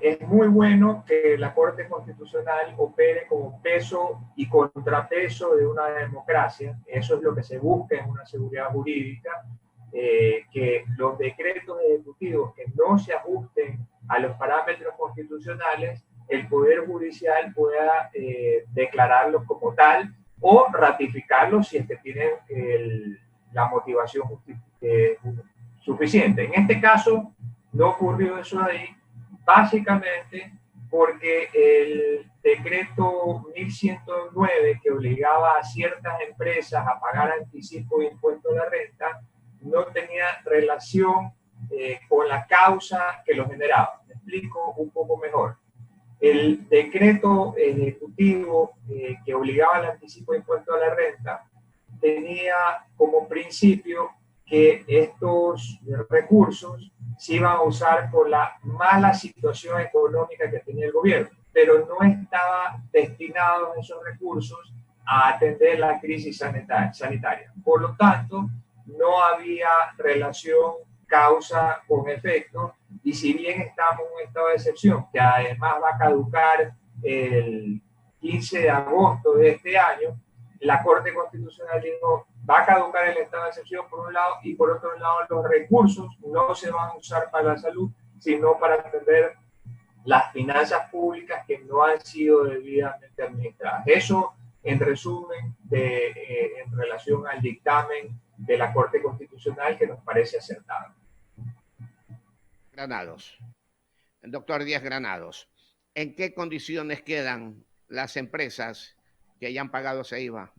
es muy bueno que la Corte Constitucional opere como peso y contrapeso de una democracia. Eso es lo que se busca en una seguridad jurídica, que los decretos ejecutivos que no se ajusten a los parámetros constitucionales, el Poder Judicial pueda declararlos como tal o ratificarlos si es que tienen la motivación suficiente. En este caso, no ocurrió eso ahí, básicamente porque el decreto 1109 que obligaba a ciertas empresas a pagar anticipo de impuesto a la renta no tenía relación con la causa que lo generaba. Me explico un poco mejor. El decreto ejecutivo que obligaba al anticipo de impuesto a la renta tenía como principio que estos recursos se iban a usar por la mala situación económica que tenía el gobierno, pero no estaba destinados esos recursos a atender la crisis sanitaria. Por lo tanto, no había relación causa con efecto, y si bien estamos en un estado de excepción, que además va a caducar el 15 de agosto de este año, la Corte Constitucional dijo, va a caducar el estado de excepción por un lado, y por otro lado los recursos no se van a usar para la salud, sino para atender las finanzas públicas que no han sido debidamente administradas. Eso en resumen en relación al dictamen de la Corte Constitucional, que nos parece acertado. Granados. El doctor Díaz Granados, ¿en qué condiciones quedan las empresas que ya han pagado ese IVA?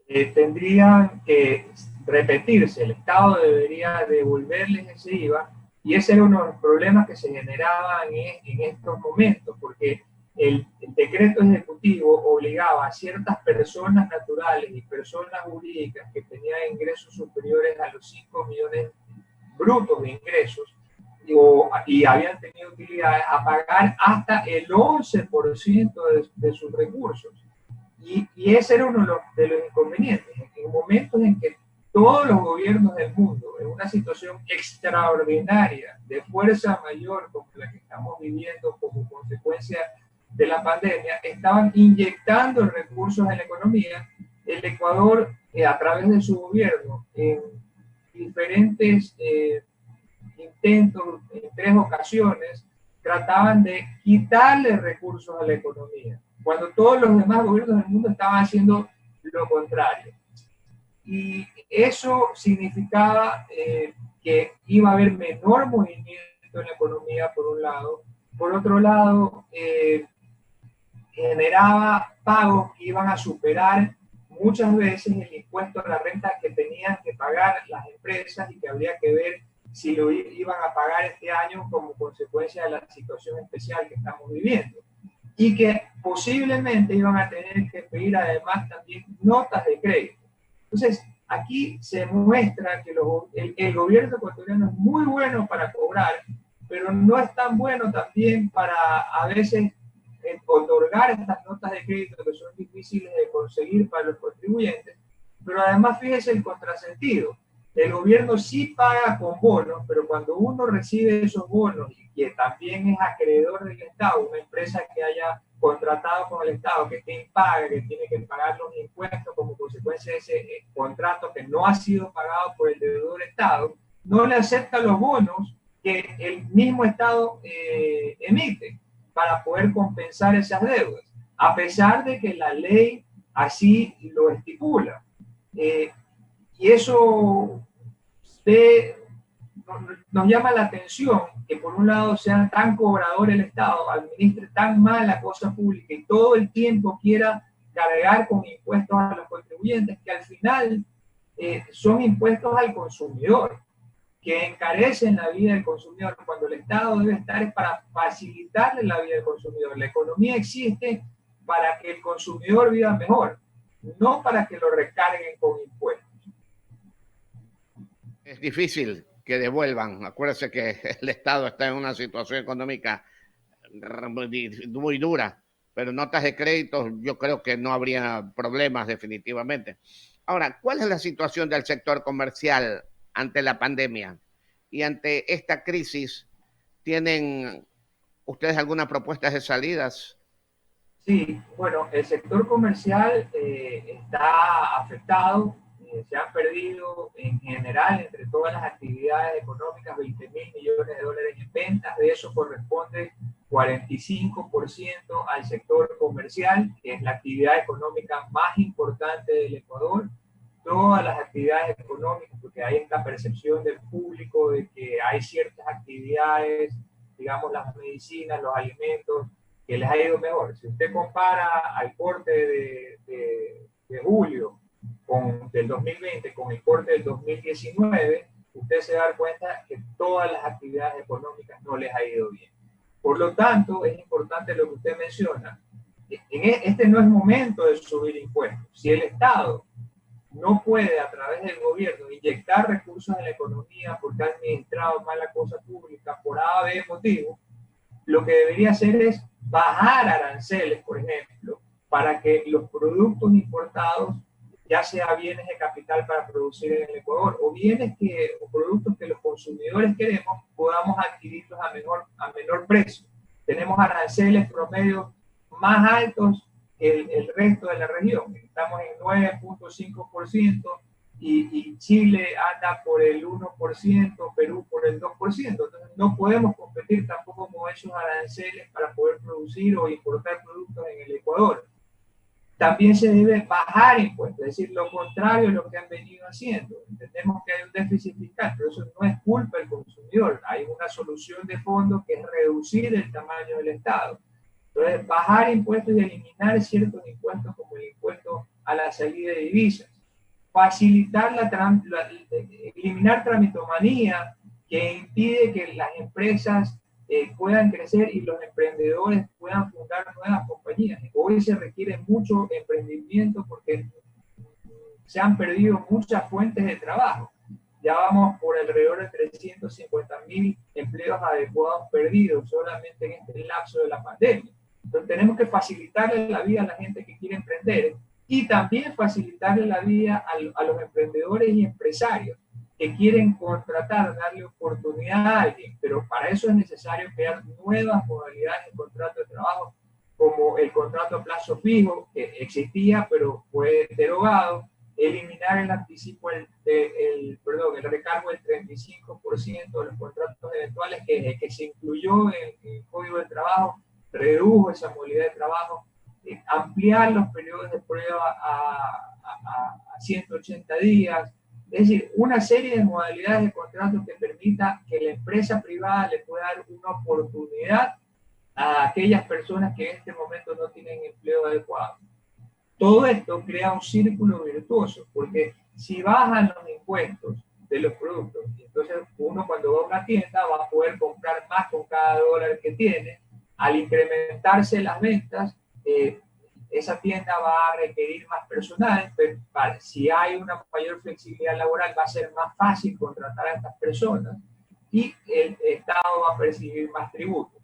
Tendrían que repetirse, el Estado debería devolverles ese IVA, y ese era uno de los problemas que se generaban en estos momentos, porque el decreto ejecutivo obligaba a ciertas personas naturales y personas jurídicas que tenían ingresos superiores a los 5 millones brutos de ingresos y habían tenido utilidades a pagar hasta el 11% de sus recursos. Y ese era uno de los inconvenientes. En momentos en que todos los gobiernos del mundo, en una situación extraordinaria de fuerza mayor como la que estamos viviendo como consecuencia de la pandemia, estaban inyectando recursos en la economía, el Ecuador, a través de su gobierno, en diferentes intentos, en 3 ocasiones, trataban de quitarle recursos a la economía, cuando todos los demás gobiernos del mundo estaban haciendo lo contrario. Y eso significaba que iba a haber menor movimiento en la economía, por un lado. Por otro lado, generaba pagos que iban a superar muchas veces el impuesto a la renta que tenían que pagar las empresas, y que habría que ver si lo iban a pagar este año como consecuencia de la situación especial que estamos viviendo. Y que posiblemente iban a tener que pedir además también notas de crédito. Entonces, aquí se muestra que el gobierno ecuatoriano es muy bueno para cobrar, pero no es tan bueno también para a veces otorgar estas notas de crédito, que son difíciles de conseguir para los contribuyentes. Pero además, fíjese el contrasentido. El gobierno sí paga con bonos, pero cuando uno recibe esos bonos y que también es acreedor del Estado, una empresa que haya contratado con el Estado, que esté impaga, que tiene que pagar los impuestos como consecuencia de ese contrato que no ha sido pagado por el deudor Estado, no le acepta los bonos que el mismo Estado emite para poder compensar esas deudas, a pesar de que la ley así lo estipula. Y eso nos llama la atención, que por un lado sea tan cobrador el Estado, administre tan mal la cosa pública y todo el tiempo quiera cargar con impuestos a los contribuyentes, que al final son impuestos al consumidor, que encarecen la vida del consumidor, cuando el Estado debe estar para facilitarle la vida del consumidor. La economía existe para que el consumidor viva mejor, no para que lo recarguen con impuestos. Es difícil que devuelvan. Acuérdense que el Estado está en una situación económica muy dura, pero notas de crédito yo creo que no habría problemas definitivamente. Ahora, ¿cuál es la situación del sector comercial ante la pandemia y ante esta crisis ¿Tienen ustedes alguna propuesta de salidas? Sí, bueno, el sector comercial está afectado, se han perdido en general entre todas las actividades económicas 20.000 millones de dólares en ventas, de eso corresponde 45% al sector comercial, que es la actividad económica más importante del Ecuador. Todas las actividades económicas, porque hay esta percepción del público de que hay ciertas actividades, digamos las medicinas, los alimentos, que les ha ido mejor. Si usted compara al corte de julio del 2020 con el corte del 2019, usted se da cuenta que todas las actividades económicas no les ha ido bien. Por lo tanto, es importante lo que usted menciona. Este no es momento de subir impuestos. Si el Estado no puede a través del gobierno inyectar recursos en la economía porque ha administrado mal la cosa pública por A, B motivo, lo que debería hacer es bajar aranceles, por ejemplo, para que los productos importados, ya sea bienes de capital para producir en el Ecuador o o productos que los consumidores queremos, podamos adquirirlos a menor precio. Tenemos aranceles promedio más altos que el resto de la región. Estamos en 9.5%. Y Chile anda por el 1%, Perú por el 2%. Entonces no podemos competir tampoco con esos aranceles para poder producir o importar productos en el Ecuador. También se debe bajar impuestos, es decir, lo contrario de lo que han venido haciendo. Entendemos que hay un déficit fiscal, pero eso no es culpa del consumidor. Hay una solución de fondo que es reducir el tamaño del Estado. Entonces, bajar impuestos y eliminar ciertos impuestos como el impuesto a la salida de divisas. Facilitar eliminar tramitomanía que impide que las empresas puedan crecer y los emprendedores puedan fundar nuevas compañías. Hoy se requiere mucho emprendimiento porque se han perdido muchas fuentes de trabajo. Ya vamos por alrededor de 350.000 empleos adecuados perdidos solamente en este lapso de la pandemia. Entonces tenemos que facilitarle la vida a la gente que quiere emprender y también facilitarle la vida a los emprendedores y empresarios que quieren contratar, darle oportunidad a alguien, pero para eso es necesario crear nuevas modalidades de contrato de trabajo, como el contrato a plazo fijo, que existía pero fue derogado, eliminar el anticipo, el recargo del 35% de los contratos eventuales que se incluyó en el Código de Trabajo, redujo esa modalidad de trabajo, ampliar los periodos de prueba a 180 días, es decir, una serie de modalidades de contratos que permita que la empresa privada le pueda dar una oportunidad a aquellas personas que en este momento no tienen empleo adecuado. Todo esto crea un círculo virtuoso, porque si bajan los impuestos de los productos, entonces uno cuando va a una tienda va a poder comprar más con cada dólar que tiene. Al incrementarse las ventas, esa tienda va a requerir más personal, pero si hay una mayor flexibilidad laboral va a ser más fácil contratar a estas personas y el Estado va a percibir más tributos.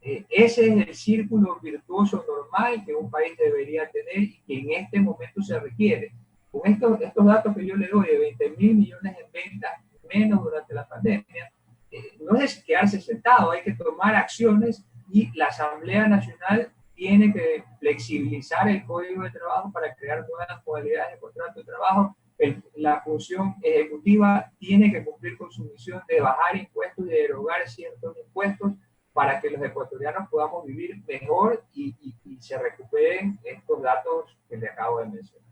Ese es el círculo virtuoso normal que un país debería tener y que en este momento se requiere. Con estos datos que yo le doy de 20.000 millones en ventas menos durante la pandemia, no es quedarse sentado, hay que tomar acciones y la Asamblea Nacional tiene que flexibilizar el Código de Trabajo para crear nuevas modalidades de contrato de trabajo. La función ejecutiva tiene que cumplir con su misión de bajar impuestos y de derogar ciertos impuestos para que los ecuatorianos podamos vivir mejor y se recuperen estos datos que le acabo de mencionar.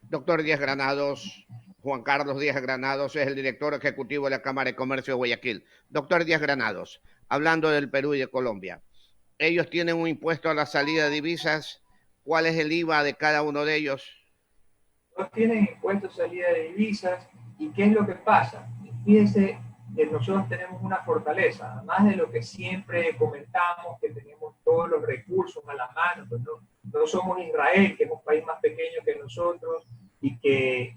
Doctor Díaz Granados, Juan Carlos Díaz Granados es el director ejecutivo de la Cámara de Comercio de Guayaquil. Doctor Díaz Granados, hablando del Perú y de Colombia, ellos tienen un impuesto a la salida de divisas. ¿Cuál es el IVA de cada uno de ellos? No tienen impuestos a salida de divisas. ¿Y qué es lo que pasa? Fíjense que nosotros tenemos una fortaleza, además de lo que siempre comentamos, que tenemos todos los recursos a la mano, pues no somos Israel, que es un país más pequeño que nosotros y que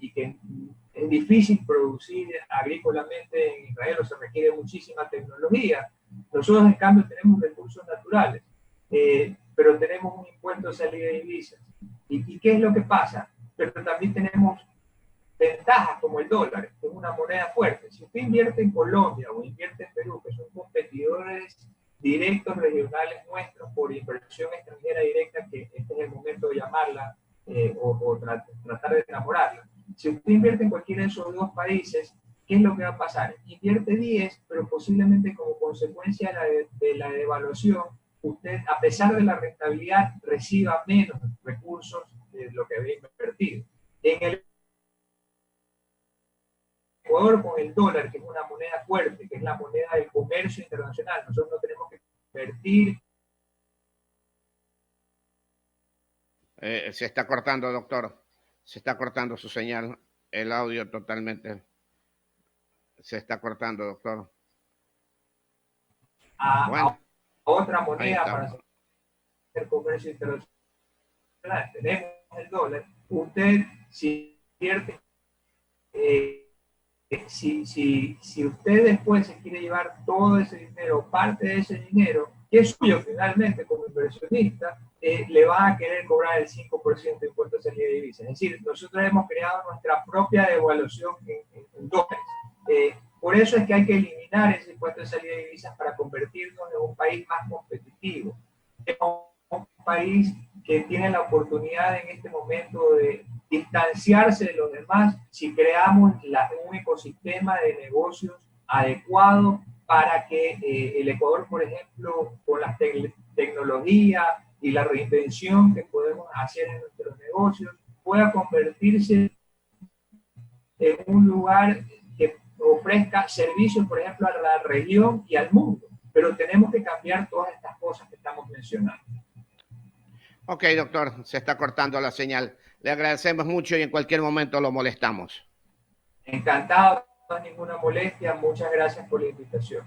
es difícil producir agrícolamente en Israel, o se requiere muchísima tecnología. Nosotros, en cambio, tenemos recursos naturales, pero tenemos un impuesto de salida de divisas. ¿Y qué es lo que pasa? Pero también tenemos ventajas como el dólar, que es una moneda fuerte. Si usted invierte en Colombia o invierte en Perú, que son competidores competidores directos regionales nuestros por inversión extranjera directa, que este es el momento de llamarla, tratar de enamorarla. Si usted invierte en cualquiera de esos dos países, ¿qué es lo que va a pasar? Invierte 10, pero posiblemente como consecuencia de la devaluación, usted, a pesar de la rentabilidad, reciba menos recursos de lo que había invertido. En el Ecuador, con el dólar, que es una moneda fuerte, que es la moneda del comercio internacional, nosotros no tenemos que invertir. Se está cortando, doctor. Se está cortando su señal, el audio totalmente. Se está cortando, doctor. A otra moneda para hacer comercio internacional. Tenemos el dólar. Usted, si invierte, si usted después se quiere llevar todo ese dinero, parte de ese dinero, que es suyo finalmente como inversionista, le va a querer cobrar el 5% de impuesto de salida de divisas. Es decir, nosotros hemos creado nuestra propia devaluación en dólares. Por eso es que hay que eliminar ese impuesto de salida de divisas para convertirnos en un país más competitivo. Un país que tiene la oportunidad en este momento de distanciarse de los demás si creamos un ecosistema de negocios adecuado para que el Ecuador, por ejemplo, con la tecnología y la reinvención que podemos hacer en nuestros negocios, pueda convertirse en un lugar que ofrezca servicios, por ejemplo, a la región y al mundo. Pero tenemos que cambiar todas estas cosas que estamos mencionando. Ok, doctor, se está cortando la señal. Le agradecemos mucho y en cualquier momento lo molestamos. Encantado, no hay ninguna molestia. Muchas gracias por la invitación.